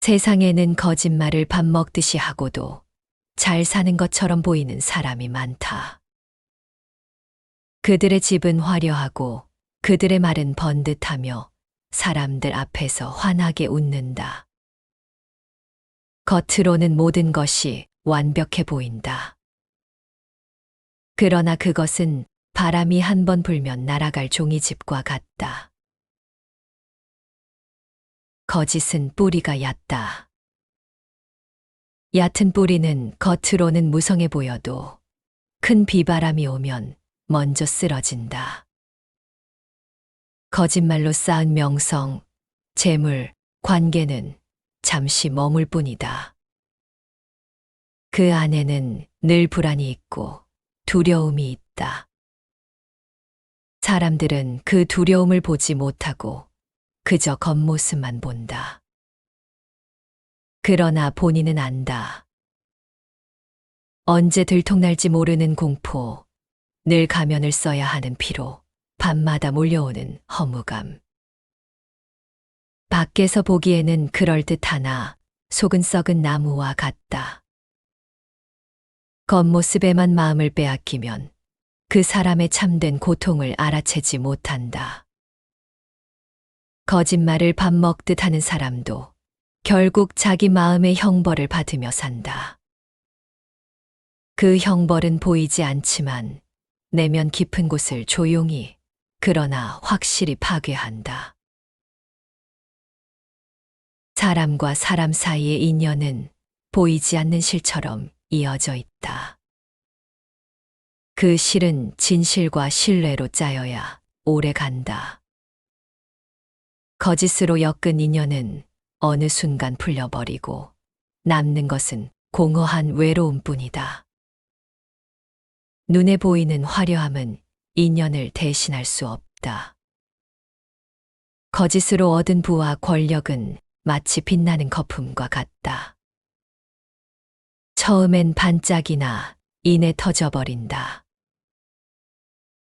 세상에는 거짓말을 밥 먹듯이 하고도 잘 사는 것처럼 보이는 사람이 많다. 그들의 집은 화려하고 그들의 말은 번듯하며 사람들 앞에서 환하게 웃는다. 겉으로는 모든 것이 완벽해 보인다. 그러나 그것은 바람이 한 번 불면 날아갈 종이집과 같다. 거짓은 뿌리가 얕다. 얕은 뿌리는 겉으로는 무성해 보여도 큰 비바람이 오면 먼저 쓰러진다. 거짓말로 쌓은 명성, 재물, 관계는 잠시 머물 뿐이다. 그 안에는 늘 불안이 있고 두려움이 있다. 사람들은 그 두려움을 보지 못하고 그저 겉모습만 본다. 그러나 본인은 안다. 언제 들통날지 모르는 공포, 늘 가면을 써야 하는 피로, 밤마다 몰려오는 허무감. 밖에서 보기에는 그럴듯하나 속은 썩은 나무와 같다. 겉모습에만 마음을 빼앗기면 그 사람의 참된 고통을 알아채지 못한다. 거짓말을 밥 먹듯 하는 사람도 결국 자기 마음의 형벌을 받으며 산다. 그 형벌은 보이지 않지만 내면 깊은 곳을 조용히 그러나 확실히 파괴한다. 사람과 사람 사이의 인연은 보이지 않는 실처럼 이어져 있다. 그 실은 진실과 신뢰로 짜여야 오래 간다. 거짓으로 엮은 인연은 어느 순간 풀려버리고 남는 것은 공허한 외로움뿐이다. 눈에 보이는 화려함은 인연을 대신할 수 없다. 거짓으로 얻은 부와 권력은 마치 빛나는 거품과 같다. 처음엔 반짝이나 이내 터져버린다.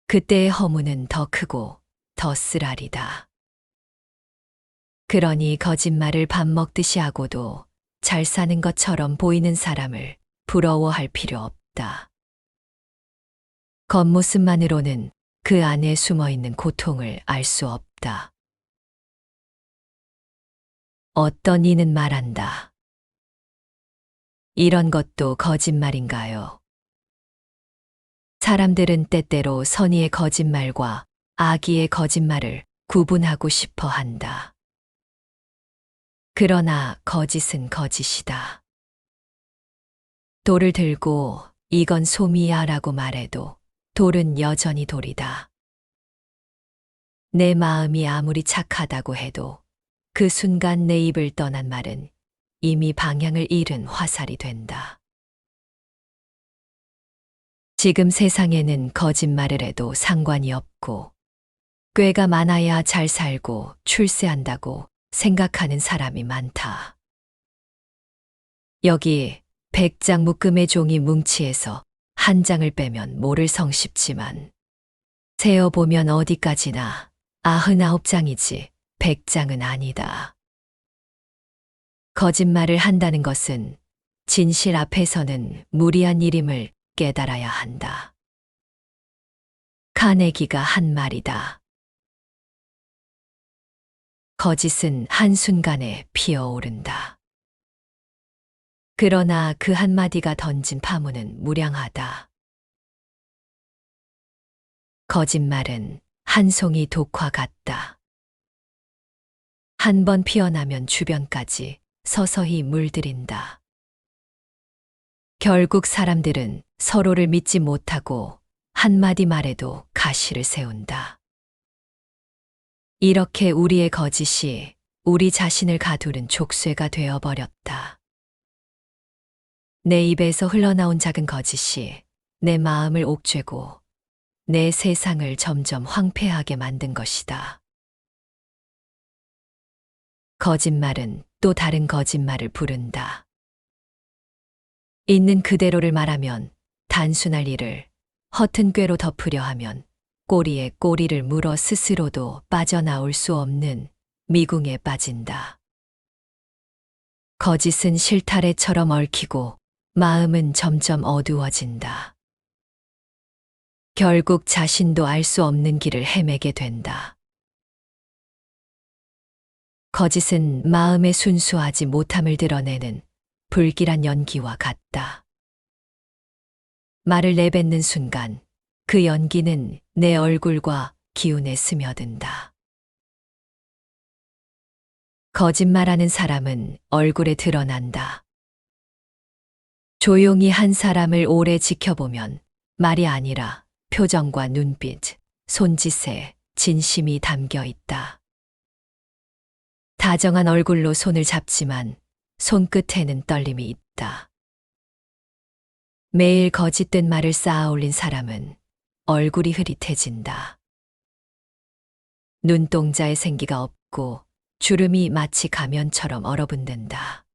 그때의 허무는 더 크고 더 쓰라리다. 그러니 거짓말을 밥 먹듯이 하고도 잘 사는 것처럼 보이는 사람을 부러워할 필요 없다. 겉모습만으로는 그 안에 숨어 있는 고통을 알 수 없다. 어떤 이는 말한다. 이런 것도 거짓말인가요? 사람들은 때때로 선의의 거짓말과 악의의 거짓말을 구분하고 싶어 한다. 그러나 거짓은 거짓이다. 돌을 들고 이건 솜이야 라고 말해도 돌은 여전히 돌이다. 내 마음이 아무리 착하다고 해도 그 순간 내 입을 떠난 말은 이미 방향을 잃은 화살이 된다. 지금 세상에는 거짓말을 해도 상관이 없고 꾀가 많아야 잘 살고 출세한다고 생각하는 사람이 많다. 여기 100장 묶음의 종이 뭉치에서 한 장을 빼면 모를 성쉽지만 세어보면 어디까지나 99장이지 100장은 아니다. 거짓말을 한다는 것은 진실 앞에서는 무리한 일임을 깨달아야 한다. 카네기가 한 말이다. 거짓은 한순간에 피어오른다. 그러나 그 한마디가 던진 파문은 무량하다. 거짓말은 한 송이 독화 같다. 한 번 피어나면 주변까지 서서히 물들인다. 결국 사람들은 서로를 믿지 못하고 한마디 말에도 가시를 세운다. 이렇게 우리의 거짓이 우리 자신을 가두는 족쇄가 되어버렸다. 내 입에서 흘러나온 작은 거짓이 내 마음을 옥죄고 내 세상을 점점 황폐하게 만든 것이다. 거짓말은 또 다른 거짓말을 부른다. 있는 그대로를 말하면 단순할 일을 허튼 꾀로 덮으려 하면 꼬리에 꼬리를 물어 스스로도 빠져나올 수 없는 미궁에 빠진다. 거짓은 실타래처럼 얽히고 마음은 점점 어두워진다. 결국 자신도 알 수 없는 길을 헤매게 된다. 거짓은 마음의 순수하지 못함을 드러내는 불길한 연기와 같다. 말을 내뱉는 순간 그 연기는 내 얼굴과 기운에 스며든다. 거짓말하는 사람은 얼굴에 드러난다. 조용히 한 사람을 오래 지켜보면 말이 아니라 표정과 눈빛, 손짓에 진심이 담겨 있다. 다정한 얼굴로 손을 잡지만 손끝에는 떨림이 있다. 매일 거짓된 말을 쌓아 올린 사람은 얼굴이 흐릿해진다. 눈동자에 생기가 없고 주름이 마치 가면처럼 얼어붙는다.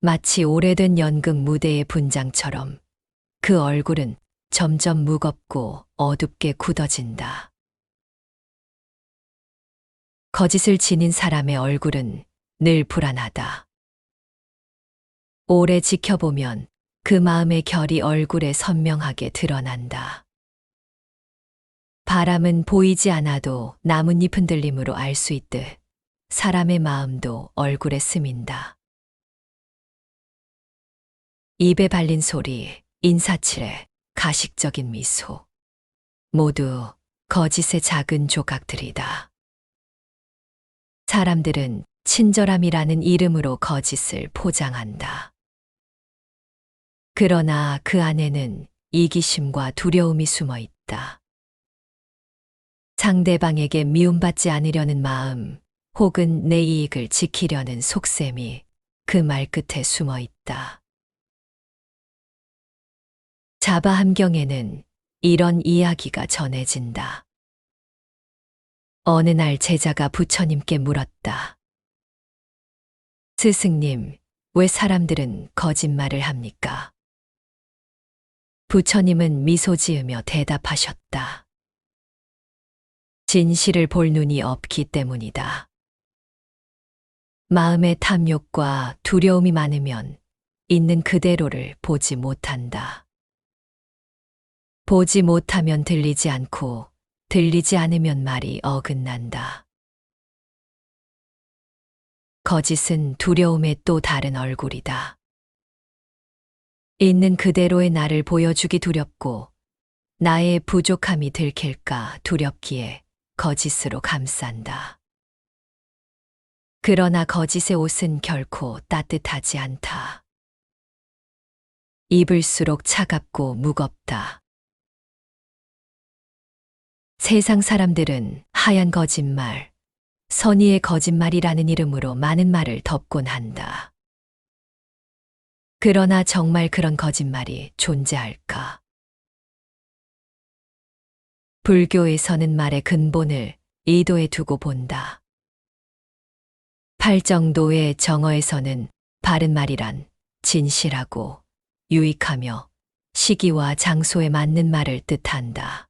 마치 오래된 연극 무대의 분장처럼 그 얼굴은 점점 무겁고 어둡게 굳어진다. 거짓을 지닌 사람의 얼굴은 늘 불안하다. 오래 지켜보면 그 마음의 결이 얼굴에 선명하게 드러난다. 바람은 보이지 않아도 나뭇잎 흔들림으로 알 수 있듯 사람의 마음도 얼굴에 스민다. 입에 발린 소리, 인사치레, 가식적인 미소. 모두 거짓의 작은 조각들이다. 사람들은 친절함이라는 이름으로 거짓을 포장한다. 그러나 그 안에는 이기심과 두려움이 숨어 있다. 상대방에게 미움받지 않으려는 마음, 혹은 내 이익을 지키려는 속셈이 그 말끝에 숨어 있다. 자바 함경에는 이런 이야기가 전해진다. 어느 날 제자가 부처님께 물었다. 스승님, 왜 사람들은 거짓말을 합니까? 부처님은 미소 지으며 대답하셨다. 진실을 볼 눈이 없기 때문이다. 마음에 탐욕과 두려움이 많으면 있는 그대로를 보지 못한다. 보지 못하면 들리지 않고 들리지 않으면 말이 어긋난다. 거짓은 두려움의 또 다른 얼굴이다. 있는 그대로의 나를 보여주기 두렵고 나의 부족함이 들킬까 두렵기에 거짓으로 감싼다. 그러나 거짓의 옷은 결코 따뜻하지 않다. 입을수록 차갑고 무겁다. 세상 사람들은 하얀 거짓말, 선의의 거짓말이라는 이름으로 많은 말을 덮곤 한다. 그러나 정말 그런 거짓말이 존재할까? 불교에서는 말의 근본을 의도에 두고 본다. 팔정도의 정어에서는 바른 말이란 진실하고 유익하며 시기와 장소에 맞는 말을 뜻한다.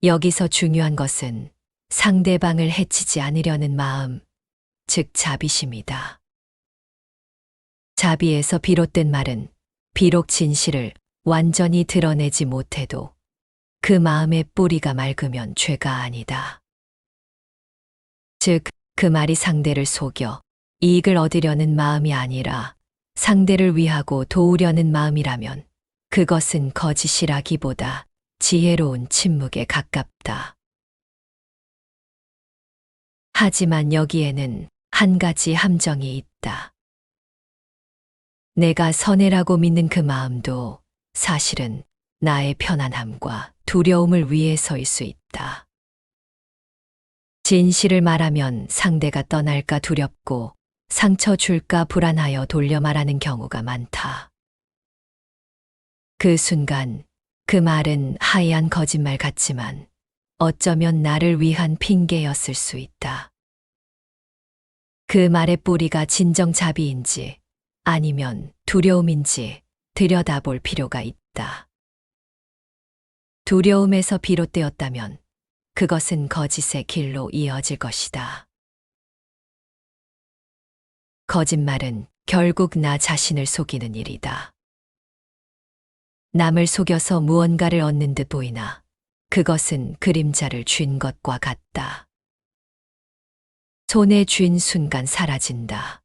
여기서 중요한 것은 상대방을 해치지 않으려는 마음, 즉 자비심이다. 자비에서 비롯된 말은 비록 진실을 완전히 드러내지 못해도 그 마음의 뿌리가 맑으면 죄가 아니다. 즉, 그 말이 상대를 속여 이익을 얻으려는 마음이 아니라 상대를 위하고 도우려는 마음이라면 그것은 거짓이라기보다 지혜로운 침묵에 가깝다. 하지만 여기에는 한 가지 함정이 있다. 내가 선해라고 믿는 그 마음도 사실은 나의 편안함과 두려움을 위해서일 수 있다. 진실을 말하면 상대가 떠날까 두렵고 상처 줄까 불안하여 돌려 말하는 경우가 많다. 그 순간 그 말은 하얀 거짓말 같지만 어쩌면 나를 위한 핑계였을 수 있다. 그 말의 뿌리가 진정 자비인지 아니면 두려움인지 들여다볼 필요가 있다. 두려움에서 비롯되었다면 그것은 거짓의 길로 이어질 것이다. 거짓말은 결국 나 자신을 속이는 일이다. 남을 속여서 무언가를 얻는 듯 보이나 그것은 그림자를 쥔 것과 같다. 손에 쥔 순간 사라진다.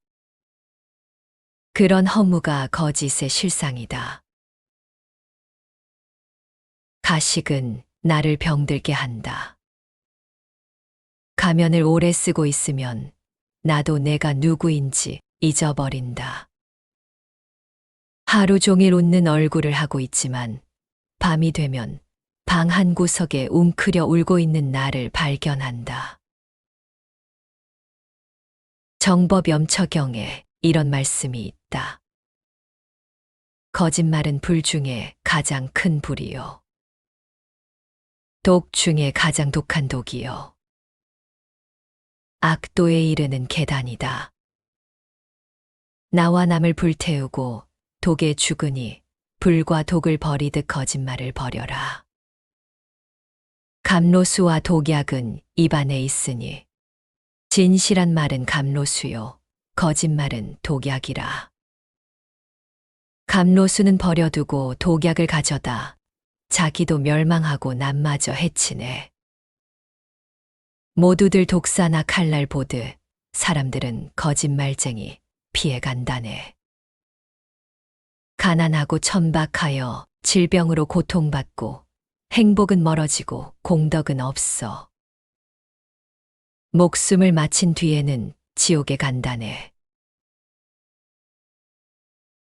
그런 허무가 거짓의 실상이다. 가식은 나를 병들게 한다. 가면을 오래 쓰고 있으면 나도 내가 누구인지 잊어버린다. 하루 종일 웃는 얼굴을 하고 있지만 밤이 되면 방 한 구석에 웅크려 울고 있는 나를 발견한다. 정법염처경에 이런 말씀이 있다. 거짓말은 불 중에 가장 큰 불이요. 독 중에 가장 독한 독이요. 악도에 이르는 계단이다. 나와 남을 불태우고 독에 죽으니 불과 독을 버리듯 거짓말을 버려라. 감로수와 독약은 입안에 있으니 진실한 말은 감로수요 거짓말은 독약이라. 감로수는 버려두고 독약을 가져다 자기도 멸망하고 남마저 해치네. 모두들 독사나 칼날 보듯 사람들은 거짓말쟁이 피해간다네. 가난하고 천박하여 질병으로 고통받고 행복은 멀어지고 공덕은 없어. 목숨을 마친 뒤에는 지옥에 간다네.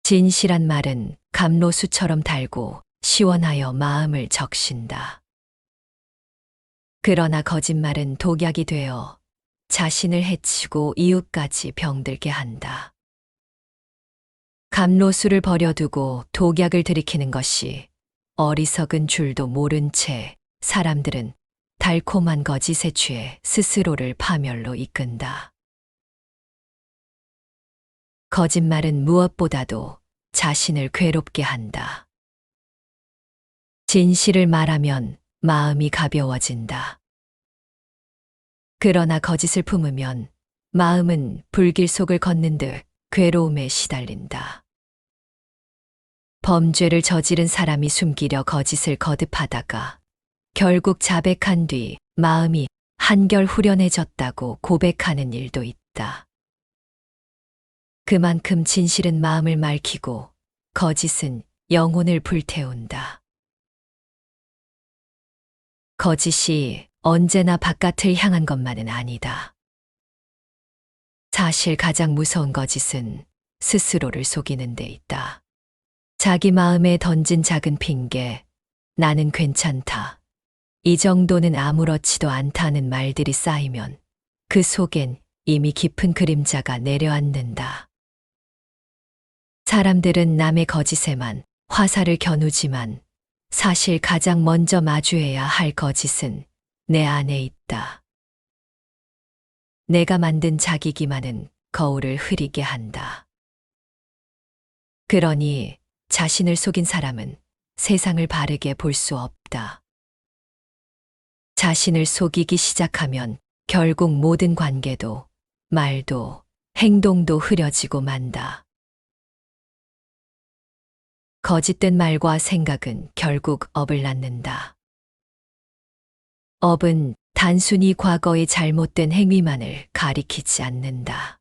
진실한 말은 감로수처럼 달고 시원하여 마음을 적신다. 그러나 거짓말은 독약이 되어 자신을 해치고 이웃까지 병들게 한다. 감로수를 버려두고 독약을 들이키는 것이 어리석은 줄도 모른 채 사람들은 달콤한 거짓에 취해 스스로를 파멸로 이끈다. 거짓말은 무엇보다도 자신을 괴롭게 한다. 진실을 말하면 마음이 가벼워진다. 그러나 거짓을 품으면 마음은 불길 속을 걷는 듯 괴로움에 시달린다. 범죄를 저지른 사람이 숨기려 거짓을 거듭하다가 결국 자백한 뒤 마음이 한결 후련해졌다고 고백하는 일도 있다. 그만큼 진실은 마음을 맑히고 거짓은 영혼을 불태운다. 거짓이 언제나 바깥을 향한 것만은 아니다. 사실 가장 무서운 거짓은 스스로를 속이는 데 있다. 자기 마음에 던진 작은 핑계, 나는 괜찮다. 이 정도는 아무렇지도 않다는 말들이 쌓이면 그 속엔 이미 깊은 그림자가 내려앉는다. 사람들은 남의 거짓에만 화살을 겨누지만 사실 가장 먼저 마주해야 할 거짓은 내 안에 있다. 내가 만든 자기 기만은 거울을 흐리게 한다. 그러니 자신을 속인 사람은 세상을 바르게 볼 수 없다. 자신을 속이기 시작하면 결국 모든 관계도, 말도, 행동도 흐려지고 만다. 거짓된 말과 생각은 결국 업을 낳는다. 업은 단순히 과거의 잘못된 행위만을 가리키지 않는다.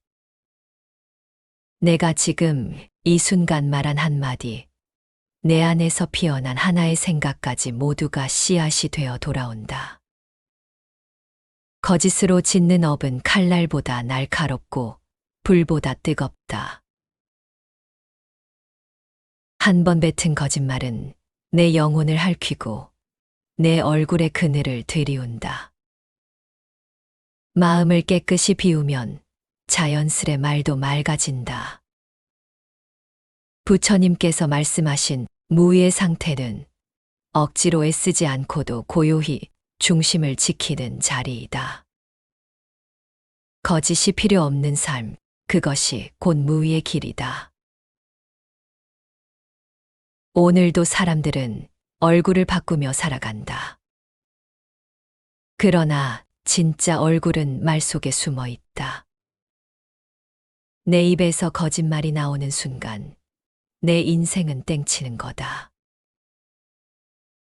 내가 지금 이 순간 말한 한마디, 내 안에서 피어난 하나의 생각까지 모두가 씨앗이 되어 돌아온다. 거짓으로 짓는 업은 칼날보다 날카롭고 불보다 뜨겁다. 한 번 뱉은 거짓말은 내 영혼을 핥히고 내 얼굴의 그늘을 들이운다. 마음을 깨끗이 비우면 자연스레 말도 맑아진다. 부처님께서 말씀하신 무의 상태는 억지로 애쓰지 않고도 고요히 중심을 지키는 자리이다. 거짓이 필요 없는 삶, 그것이 곧 무의 길이다. 오늘도 사람들은 얼굴을 바꾸며 살아간다. 그러나 진짜 얼굴은 말 속에 숨어 있다. 내 입에서 거짓말이 나오는 순간 내 인생은 땡치는 거다.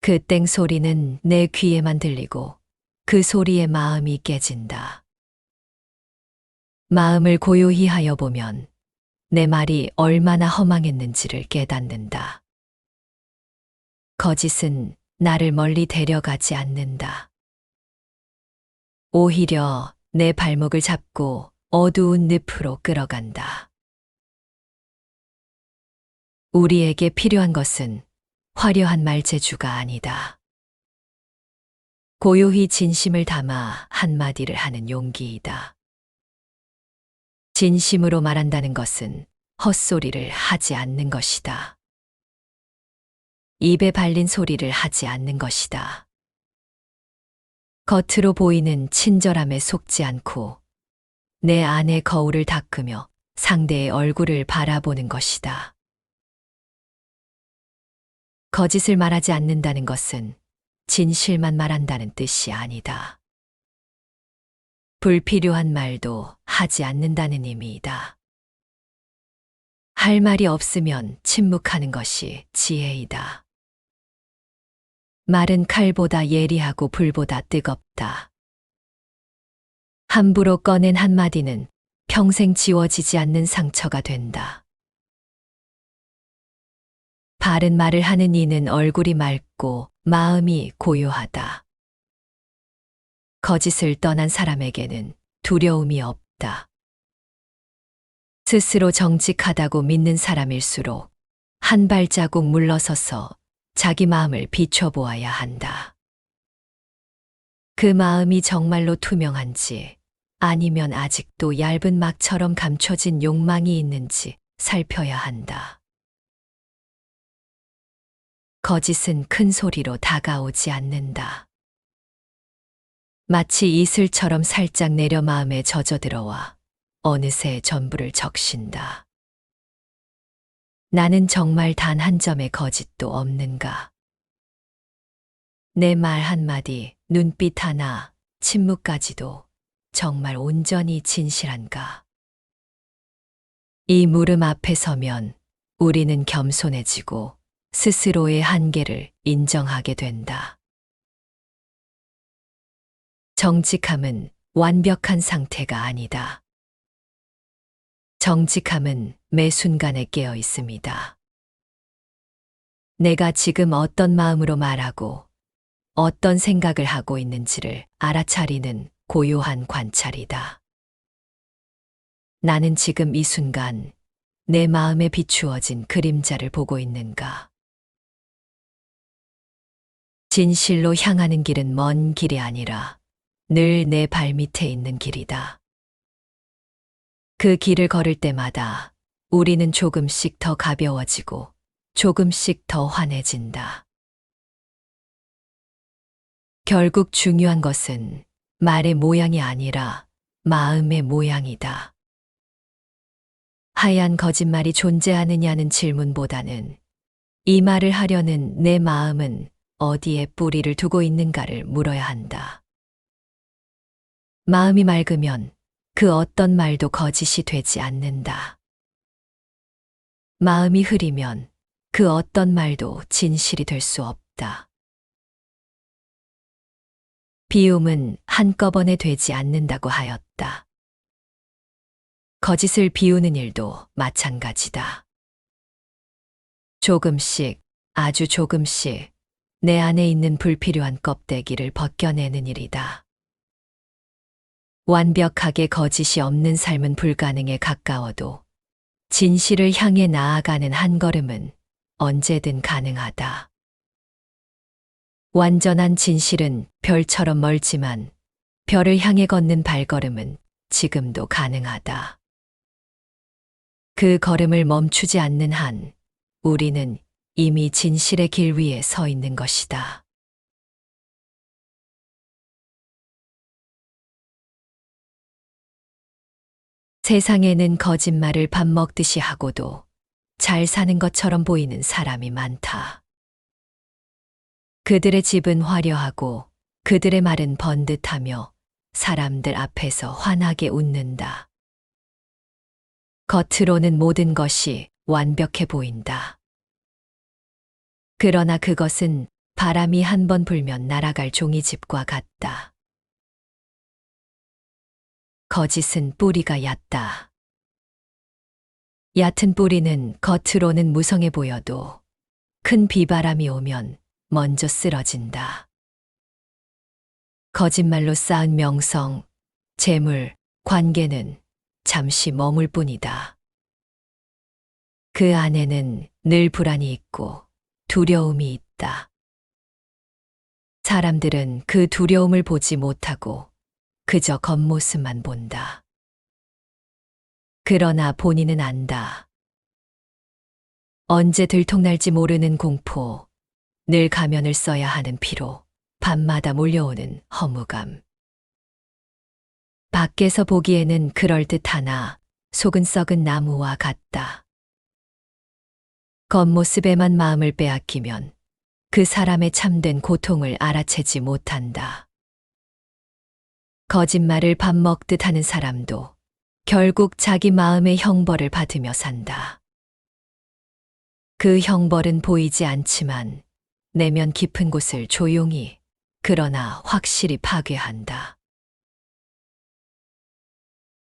그 땡 소리는 내 귀에만 들리고 그 소리에 마음이 깨진다. 마음을 고요히 하여 보면 내 말이 얼마나 허망했는지를 깨닫는다. 거짓은 나를 멀리 데려가지 않는다. 오히려 내 발목을 잡고 어두운 늪으로 끌어간다. 우리에게 필요한 것은 화려한 말재주가 아니다. 고요히 진심을 담아 한마디를 하는 용기이다. 진심으로 말한다는 것은 헛소리를 하지 않는 것이다. 입에 발린 소리를 하지 않는 것이다. 겉으로 보이는 친절함에 속지 않고 내 안의 거울을 닦으며 상대의 얼굴을 바라보는 것이다. 거짓을 말하지 않는다는 것은 진실만 말한다는 뜻이 아니다. 불필요한 말도 하지 않는다는 의미이다. 할 말이 없으면 침묵하는 것이 지혜이다. 말은 칼보다 예리하고 불보다 뜨겁다. 함부로 꺼낸 한마디는 평생 지워지지 않는 상처가 된다. 바른 말을 하는 이는 얼굴이 맑고 마음이 고요하다. 거짓을 떠난 사람에게는 두려움이 없다. 스스로 정직하다고 믿는 사람일수록 한 발자국 물러서서 자기 마음을 비춰보아야 한다. 그 마음이 정말로 투명한지 아니면 아직도 얇은 막처럼 감춰진 욕망이 있는지 살펴야 한다. 거짓은 큰 소리로 다가오지 않는다. 마치 이슬처럼 살짝 내려 마음에 젖어들어와 어느새 전부를 적신다. 나는 정말 단 한 점의 거짓도 없는가? 내 말 한마디, 눈빛 하나, 침묵까지도 정말 온전히 진실한가? 이 물음 앞에 서면 우리는 겸손해지고 스스로의 한계를 인정하게 된다. 정직함은 완벽한 상태가 아니다. 정직함은 매 순간에 깨어 있습니다. 내가 지금 어떤 마음으로 말하고 어떤 생각을 하고 있는지를 알아차리는 고요한 관찰이다. 나는 지금 이 순간 내 마음에 비추어진 그림자를 보고 있는가? 진실로 향하는 길은 먼 길이 아니라 늘 내 발밑에 있는 길이다. 그 길을 걸을 때마다 우리는 조금씩 더 가벼워지고 조금씩 더 환해진다. 결국 중요한 것은 말의 모양이 아니라 마음의 모양이다. 하얀 거짓말이 존재하느냐는 질문보다는 이 말을 하려는 내 마음은 어디에 뿌리를 두고 있는가를 물어야 한다. 마음이 맑으면 그 어떤 말도 거짓이 되지 않는다. 마음이 흐리면 그 어떤 말도 진실이 될 수 없다. 비움은 한꺼번에 되지 않는다고 하였다. 거짓을 비우는 일도 마찬가지다. 조금씩, 아주 조금씩 내 안에 있는 불필요한 껍데기를 벗겨내는 일이다. 완벽하게 거짓이 없는 삶은 불가능에 가까워도 진실을 향해 나아가는 한 걸음은 언제든 가능하다. 완전한 진실은 별처럼 멀지만 별을 향해 걷는 발걸음은 지금도 가능하다. 그 걸음을 멈추지 않는 한 우리는 이미 진실의 길 위에 서 있는 것이다. 세상에는 거짓말을 밥 먹듯이 하고도 잘 사는 것처럼 보이는 사람이 많다. 그들의 집은 화려하고 그들의 말은 번듯하며 사람들 앞에서 환하게 웃는다. 겉으로는 모든 것이 완벽해 보인다. 그러나 그것은 바람이 한 번 불면 날아갈 종이집과 같다. 거짓은 뿌리가 얕다. 얕은 뿌리는 겉으로는 무성해 보여도 큰 비바람이 오면 먼저 쓰러진다. 거짓말로 쌓은 명성, 재물, 관계는 잠시 머물 뿐이다. 그 안에는 늘 불안이 있고 두려움이 있다. 사람들은 그 두려움을 보지 못하고 그저 겉모습만 본다. 그러나 본인은 안다. 언제 들통날지 모르는 공포, 늘 가면을 써야 하는 피로, 밤마다 몰려오는 허무감. 밖에서 보기에는 그럴듯하나 속은 썩은 나무와 같다. 겉모습에만 마음을 빼앗기면 그 사람의 참된 고통을 알아채지 못한다. 거짓말을 밥 먹듯 하는 사람도 결국 자기 마음의 형벌을 받으며 산다. 그 형벌은 보이지 않지만 내면 깊은 곳을 조용히 그러나 확실히 파괴한다.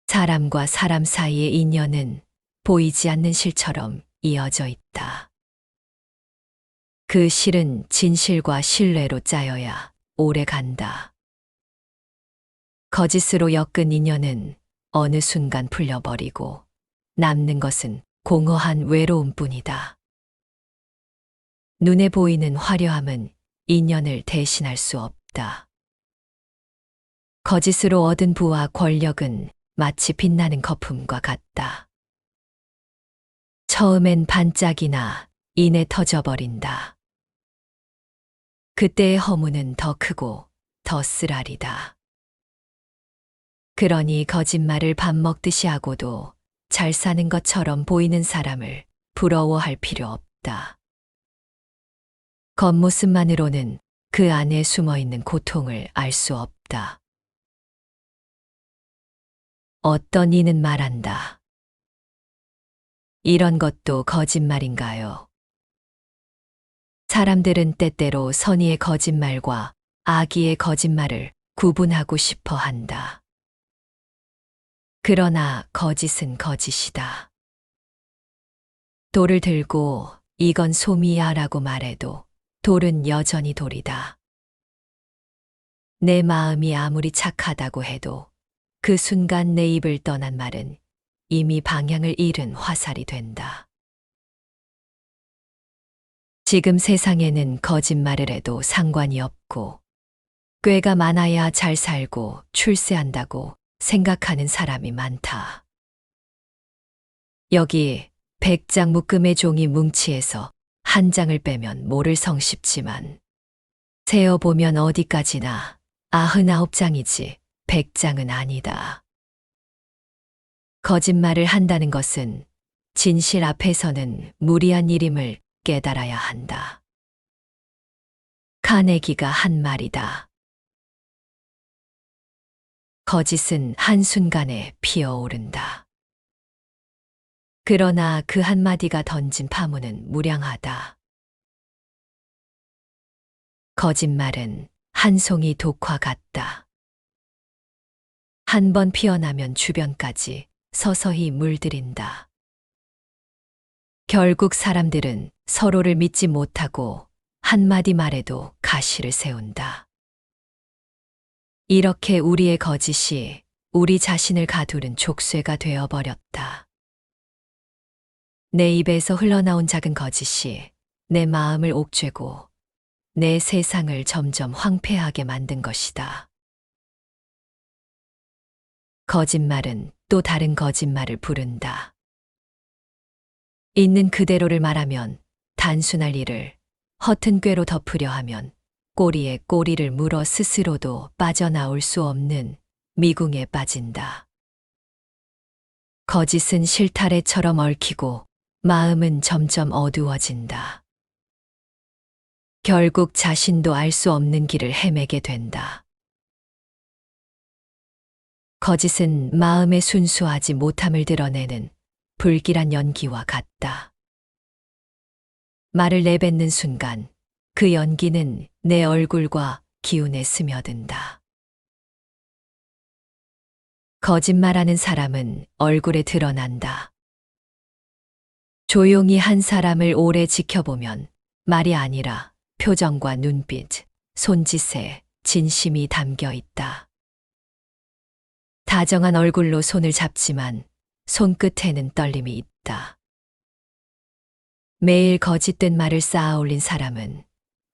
사람과 사람 사이의 인연은 보이지 않는 실처럼 이어져 있다. 그 실은 진실과 신뢰로 짜여야 오래 간다. 거짓으로 엮은 인연은 어느 순간 풀려버리고 남는 것은 공허한 외로움뿐이다. 눈에 보이는 화려함은 인연을 대신할 수 없다. 거짓으로 얻은 부와 권력은 마치 빛나는 거품과 같다. 처음엔 반짝이나 이내 터져버린다. 그때의 허무는 더 크고 더 쓰라리다. 그러니 거짓말을 밥 먹듯이 하고도 잘 사는 것처럼 보이는 사람을 부러워할 필요 없다. 겉모습만으로는 그 안에 숨어 있는 고통을 알 수 없다. 어떤 이는 말한다. 이런 것도 거짓말인가요? 사람들은 때때로 선의의 거짓말과 악의의 거짓말을 구분하고 싶어 한다. 그러나 거짓은 거짓이다. 돌을 들고 이건 솜이야 라고 말해도 돌은 여전히 돌이다. 내 마음이 아무리 착하다고 해도 그 순간 내 입을 떠난 말은 이미 방향을 잃은 화살이 된다. 지금 세상에는 거짓말을 해도 상관이 없고 꾀가 많아야 잘 살고 출세한다고 생각하는 사람이 많다. 여기 100장 묶음의 종이 뭉치에서 한 장을 빼면 모를 성쉽지만 세어보면 어디까지나 99장이지 100장은 아니다. 거짓말을 한다는 것은 진실 앞에서는 무리한 일임을 깨달아야 한다. 카네기가 한 말이다. 거짓은 한순간에 피어오른다. 그러나 그 한마디가 던진 파문은 무량하다. 거짓말은 한 송이 독화 같다. 한 번 피어나면 주변까지 서서히 물들인다. 결국 사람들은 서로를 믿지 못하고 한마디 말에도 가시를 세운다. 이렇게 우리의 거짓이 우리 자신을 가두는 족쇄가 되어버렸다. 내 입에서 흘러나온 작은 거짓이 내 마음을 옥죄고 내 세상을 점점 황폐하게 만든 것이다. 거짓말은 또 다른 거짓말을 부른다. 있는 그대로를 말하면 단순할 일을 허튼 꾀로 덮으려 하면 꼬리에 꼬리를 물어 스스로도 빠져나올 수 없는 미궁에 빠진다. 거짓은 실타래처럼 얽히고 마음은 점점 어두워진다. 결국 자신도 알 수 없는 길을 헤매게 된다. 거짓은 마음의 순수하지 못함을 드러내는 불길한 연기와 같다. 말을 내뱉는 순간 그 연기는 내 얼굴과 기운에 스며든다. 거짓말하는 사람은 얼굴에 드러난다. 조용히 한 사람을 오래 지켜보면 말이 아니라 표정과 눈빛, 손짓에 진심이 담겨 있다. 다정한 얼굴로 손을 잡지만 손끝에는 떨림이 있다. 매일 거짓된 말을 쌓아 올린 사람은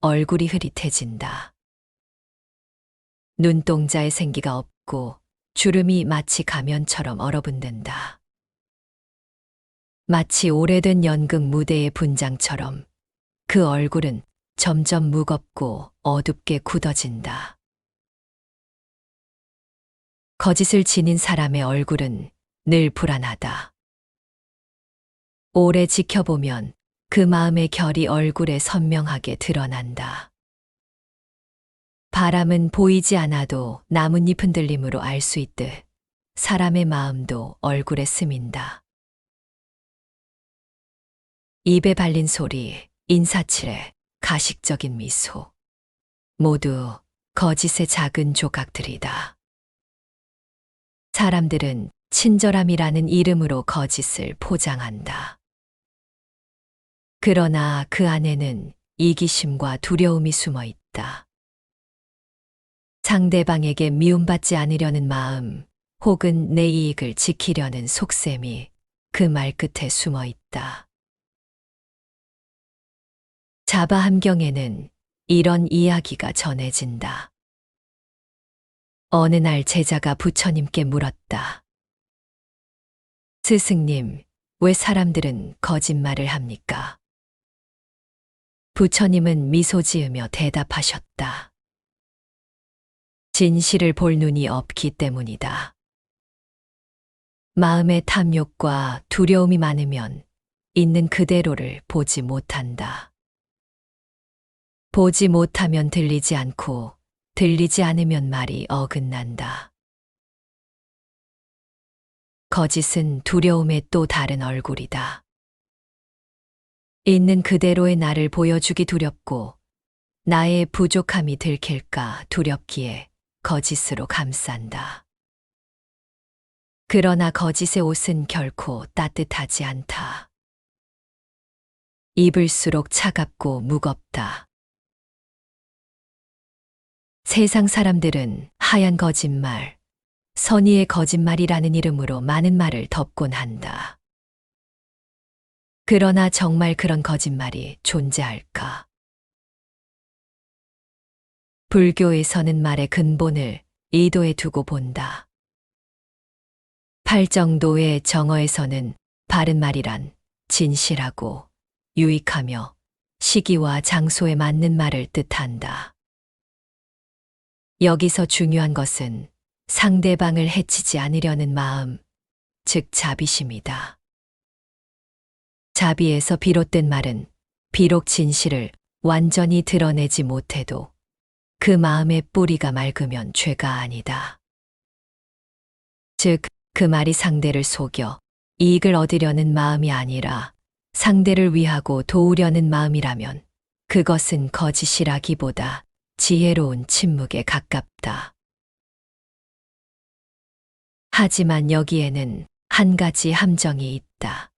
얼굴이 흐릿해진다. 눈동자에 생기가 없고 주름이 마치 가면처럼 얼어붙는다. 마치 오래된 연극 무대의 분장처럼 그 얼굴은 점점 무겁고 어둡게 굳어진다. 거짓을 지닌 사람의 얼굴은 늘 불안하다. 오래 지켜보면 그 마음의 결이 얼굴에 선명하게 드러난다. 바람은 보이지 않아도 나뭇잎 흔들림으로 알 수 있듯 사람의 마음도 얼굴에 스민다. 입에 발린 소리, 인사치레, 가식적인 미소. 모두 거짓의 작은 조각들이다. 사람들은 친절함이라는 이름으로 거짓을 포장한다. 그러나 그 안에는 이기심과 두려움이 숨어 있다. 상대방에게 미움받지 않으려는 마음 혹은 내 이익을 지키려는 속셈이 그 말끝에 숨어 있다. 자바 함경에는 이런 이야기가 전해진다. 어느 날 제자가 부처님께 물었다. 스승님, 왜 사람들은 거짓말을 합니까? 부처님은 미소 지으며 대답하셨다. 진실을 볼 눈이 없기 때문이다. 마음에 탐욕과 두려움이 많으면 있는 그대로를 보지 못한다. 보지 못하면 들리지 않고 들리지 않으면 말이 어긋난다. 거짓은 두려움의 또 다른 얼굴이다. 있는 그대로의 나를 보여주기 두렵고 나의 부족함이 들킬까 두렵기에 거짓으로 감싼다. 그러나 거짓의 옷은 결코 따뜻하지 않다. 입을수록 차갑고 무겁다. 세상 사람들은 하얀 거짓말, 선의의 거짓말이라는 이름으로 많은 말을 덮곤 한다. 그러나 정말 그런 거짓말이 존재할까? 불교에서는 말의 근본을 이도에 두고 본다. 팔정도의 정어에서는 바른 말이란 진실하고 유익하며 시기와 장소에 맞는 말을 뜻한다. 여기서 중요한 것은 상대방을 해치지 않으려는 마음, 즉 자비심이다. 자비에서 비롯된 말은 비록 진실을 완전히 드러내지 못해도 그 마음의 뿌리가 맑으면 죄가 아니다. 즉, 그 말이 상대를 속여 이익을 얻으려는 마음이 아니라 상대를 위하고 도우려는 마음이라면 그것은 거짓이라기보다 지혜로운 침묵에 가깝다. 하지만 여기에는 한 가지 함정이 있다.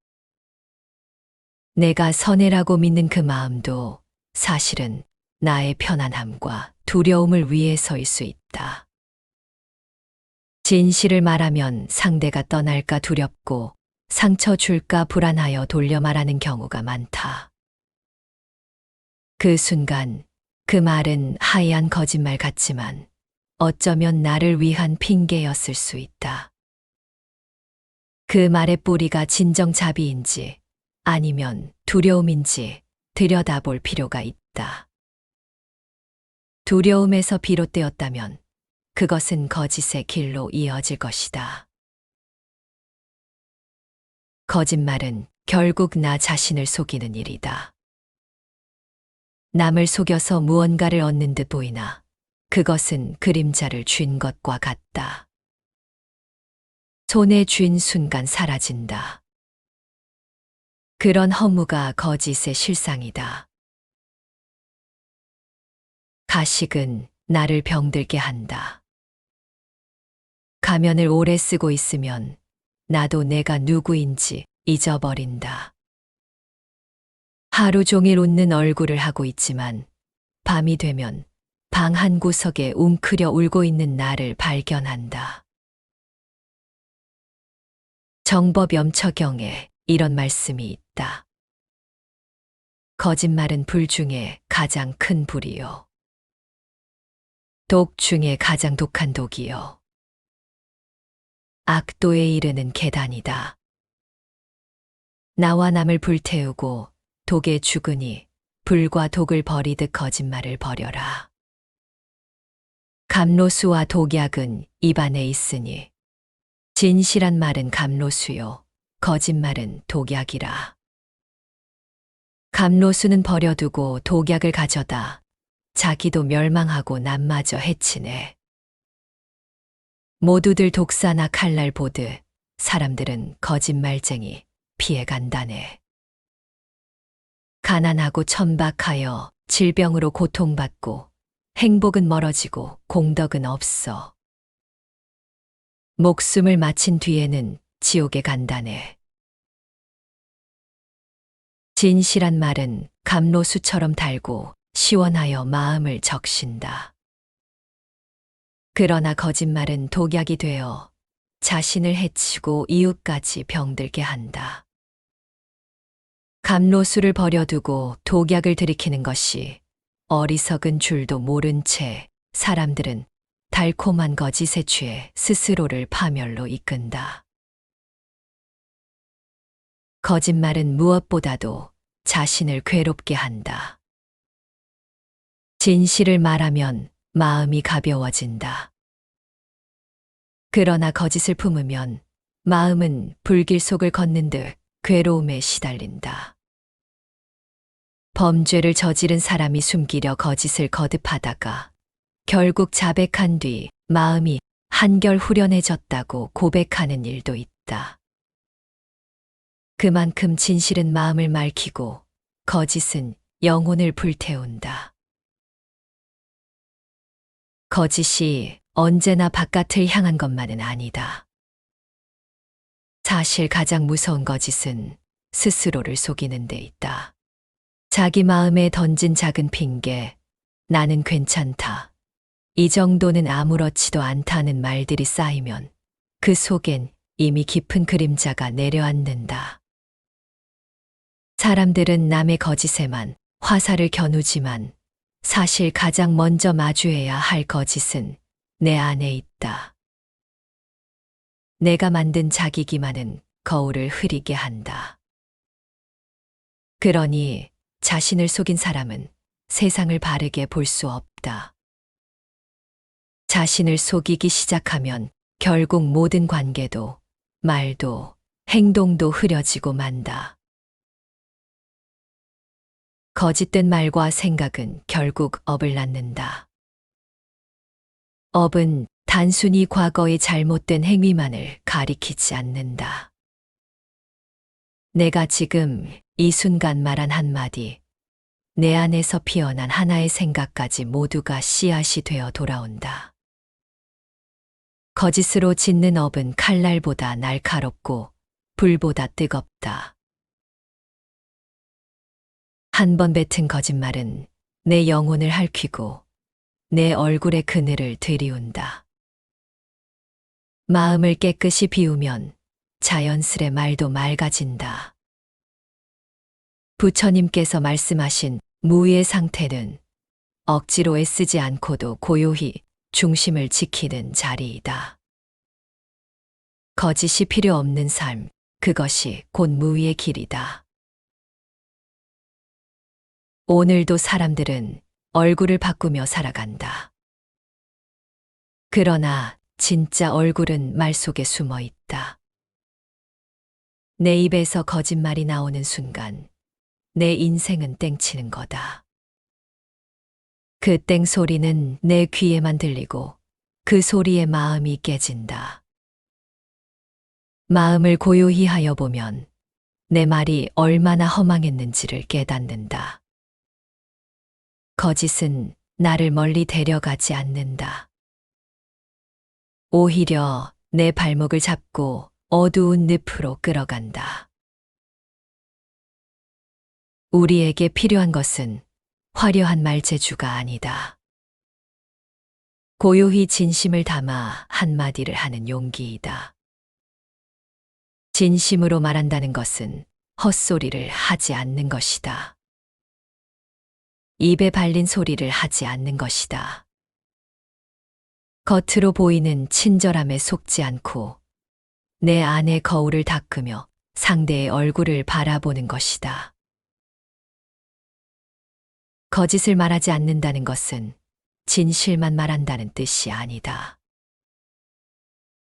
내가 선해라고 믿는 그 마음도 사실은 나의 편안함과 두려움을 위해서일 수 있다. 진실을 말하면 상대가 떠날까 두렵고 상처 줄까 불안하여 돌려 말하는 경우가 많다. 그 순간 그 말은 하얀 거짓말 같지만 어쩌면 나를 위한 핑계였을 수 있다. 그 말의 뿌리가 진정 자비인지 아니면 두려움인지 들여다볼 필요가 있다. 두려움에서 비롯되었다면 그것은 거짓의 길로 이어질 것이다. 거짓말은 결국 나 자신을 속이는 일이다. 남을 속여서 무언가를 얻는 듯 보이나 그것은 그림자를 쥔 것과 같다. 손에 쥔 순간 사라진다. 그런 허무가 거짓의 실상이다. 가식은 나를 병들게 한다. 가면을 오래 쓰고 있으면 나도 내가 누구인지 잊어버린다. 하루 종일 웃는 얼굴을 하고 있지만 밤이 되면 방 한 구석에 웅크려 울고 있는 나를 발견한다. 정법염처경에 이런 말씀이 있다. 거짓말은 불 중에 가장 큰 불이요. 독 중에 가장 독한 독이요. 악도에 이르는 계단이다. 나와 남을 불태우고 독에 죽으니 불과 독을 버리듯 거짓말을 버려라. 감로수와 독약은 입안에 있으니 진실한 말은 감로수요 거짓말은 독약이라. 감로수는 버려두고 독약을 가져다 자기도 멸망하고 남마저 해치네. 모두들 독사나 칼날 보듯 사람들은 거짓말쟁이 피해간다네. 가난하고 천박하여 질병으로 고통받고 행복은 멀어지고 공덕은 없어. 목숨을 마친 뒤에는 지옥에 간다네. 진실한 말은 감로수처럼 달고 시원하여 마음을 적신다. 그러나 거짓말은 독약이 되어 자신을 해치고 이웃까지 병들게 한다. 감로수를 버려두고 독약을 들이키는 것이 어리석은 줄도 모른 채 사람들은 달콤한 거짓에 취해 스스로를 파멸로 이끈다. 거짓말은 무엇보다도 자신을 괴롭게 한다. 진실을 말하면 마음이 가벼워진다. 그러나 거짓을 품으면 마음은 불길 속을 걷는 듯 괴로움에 시달린다. 범죄를 저지른 사람이 숨기려 거짓을 거듭하다가 결국 자백한 뒤 마음이 한결 후련해졌다고 고백하는 일도 있다. 그만큼 진실은 마음을 맑히고 거짓은 영혼을 불태운다. 거짓이 언제나 바깥을 향한 것만은 아니다. 사실 가장 무서운 거짓은 스스로를 속이는 데 있다. 자기 마음에 던진 작은 핑계, 나는 괜찮다. 이 정도는 아무렇지도 않다는 말들이 쌓이면 그 속엔 이미 깊은 그림자가 내려앉는다. 사람들은 남의 거짓에만 화살을 겨누지만 사실 가장 먼저 마주해야 할 거짓은 내 안에 있다. 내가 만든 자기 기만은 거울을 흐리게 한다. 그러니 자신을 속인 사람은 세상을 바르게 볼 수 없다. 자신을 속이기 시작하면 결국 모든 관계도, 말도, 행동도 흐려지고 만다. 거짓된 말과 생각은 결국 업을 낳는다. 업은 단순히 과거의 잘못된 행위만을 가리키지 않는다. 내가 지금 이 순간 말한 한마디, 내 안에서 피어난 하나의 생각까지 모두가 씨앗이 되어 돌아온다. 거짓으로 짓는 업은 칼날보다 날카롭고 불보다 뜨겁다. 한 번 뱉은 거짓말은 내 영혼을 핥히고 내 얼굴의 그늘을 들이운다. 마음을 깨끗이 비우면 자연스레 말도 맑아진다. 부처님께서 말씀하신 무의 상태는 억지로 애쓰지 않고도 고요히 중심을 지키는 자리이다. 거짓이 필요 없는 삶, 그것이 곧 무의 길이다. 오늘도 사람들은 얼굴을 바꾸며 살아간다. 그러나 진짜 얼굴은 말 속에 숨어 있다. 내 입에서 거짓말이 나오는 순간 내 인생은 땡치는 거다. 그 땡 소리는 내 귀에만 들리고 그 소리에 마음이 깨진다. 마음을 고요히 하여 보면 내 말이 얼마나 허망했는지를 깨닫는다. 거짓은 나를 멀리 데려가지 않는다. 오히려 내 발목을 잡고 어두운 늪으로 끌어간다. 우리에게 필요한 것은 화려한 말재주가 아니다. 고요히 진심을 담아 한마디를 하는 용기이다. 진심으로 말한다는 것은 헛소리를 하지 않는 것이다. 입에 발린 소리를 하지 않는 것이다. 겉으로 보이는 친절함에 속지 않고 내 안의 거울을 닦으며 상대의 얼굴을 바라보는 것이다. 거짓을 말하지 않는다는 것은 진실만 말한다는 뜻이 아니다.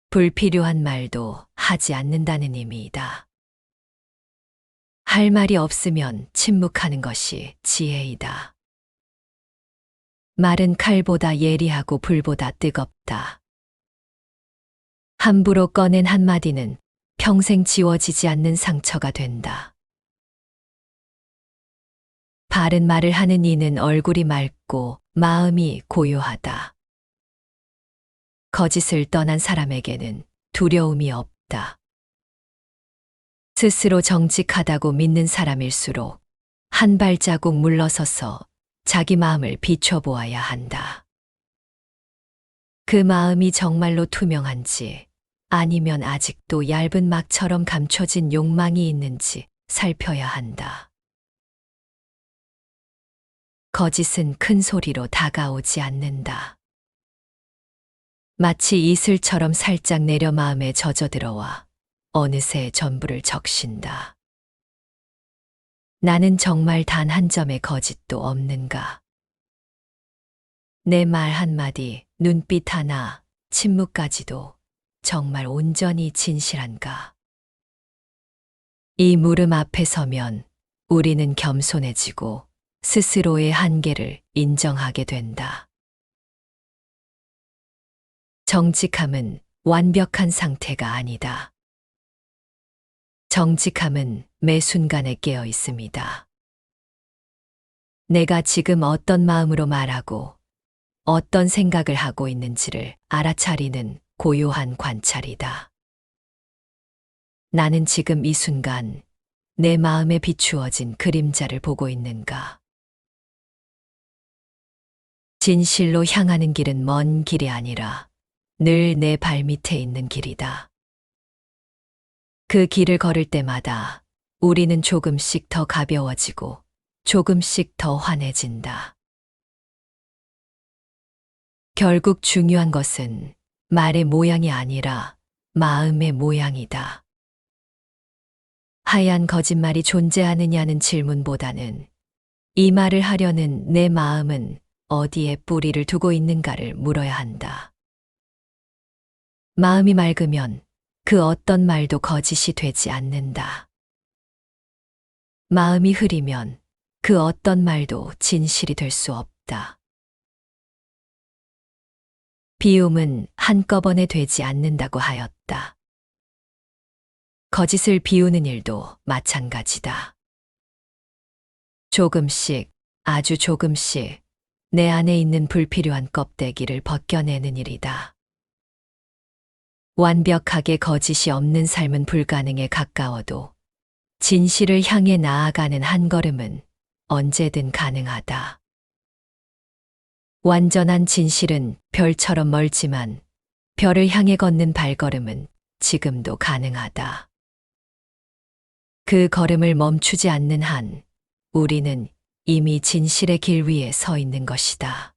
불필요한 말도 하지 않는다는 의미이다. 할 말이 없으면 침묵하는 것이 지혜이다. 말은 칼보다 예리하고 불보다 뜨겁다. 함부로 꺼낸 한마디는 평생 지워지지 않는 상처가 된다. 바른 말을 하는 이는 얼굴이 맑고 마음이 고요하다. 거짓을 떠난 사람에게는 두려움이 없다. 스스로 정직하다고 믿는 사람일수록 한 발자국 물러서서 자기 마음을 비춰보아야 한다. 그 마음이 정말로 투명한지 아니면 아직도 얇은 막처럼 감춰진 욕망이 있는지 살펴야 한다. 거짓은 큰 소리로 다가오지 않는다. 마치 이슬처럼 살짝 내려 마음에 젖어들어와 어느새 전부를 적신다. 나는 정말 단 한 점의 거짓도 없는가? 내 말 한마디, 눈빛 하나, 침묵까지도 정말 온전히 진실한가? 이 물음 앞에 서면 우리는 겸손해지고 스스로의 한계를 인정하게 된다. 정직함은 완벽한 상태가 아니다. 정직함은 매 순간에 깨어 있습니다. 내가 지금 어떤 마음으로 말하고 어떤 생각을 하고 있는지를 알아차리는 고요한 관찰이다. 나는 지금 이 순간 내 마음에 비추어진 그림자를 보고 있는가? 진실로 향하는 길은 먼 길이 아니라 늘 내 발밑에 있는 길이다. 그 길을 걸을 때마다 우리는 조금씩 더 가벼워지고 조금씩 더 환해진다. 결국 중요한 것은 말의 모양이 아니라 마음의 모양이다. 하얀 거짓말이 존재하느냐는 질문보다는 이 말을 하려는 내 마음은 어디에 뿌리를 두고 있는가를 물어야 한다. 마음이 맑으면 그 어떤 말도 거짓이 되지 않는다. 마음이 흐리면 그 어떤 말도 진실이 될 수 없다. 비움은 한꺼번에 되지 않는다고 하였다. 거짓을 비우는 일도 마찬가지다. 조금씩, 아주 조금씩 내 안에 있는 불필요한 껍데기를 벗겨내는 일이다. 완벽하게 거짓이 없는 삶은 불가능에 가까워도 진실을 향해 나아가는 한 걸음은 언제든 가능하다. 완전한 진실은 별처럼 멀지만 별을 향해 걷는 발걸음은 지금도 가능하다. 그 걸음을 멈추지 않는 한 우리는 이미 진실의 길 위에 서 있는 것이다.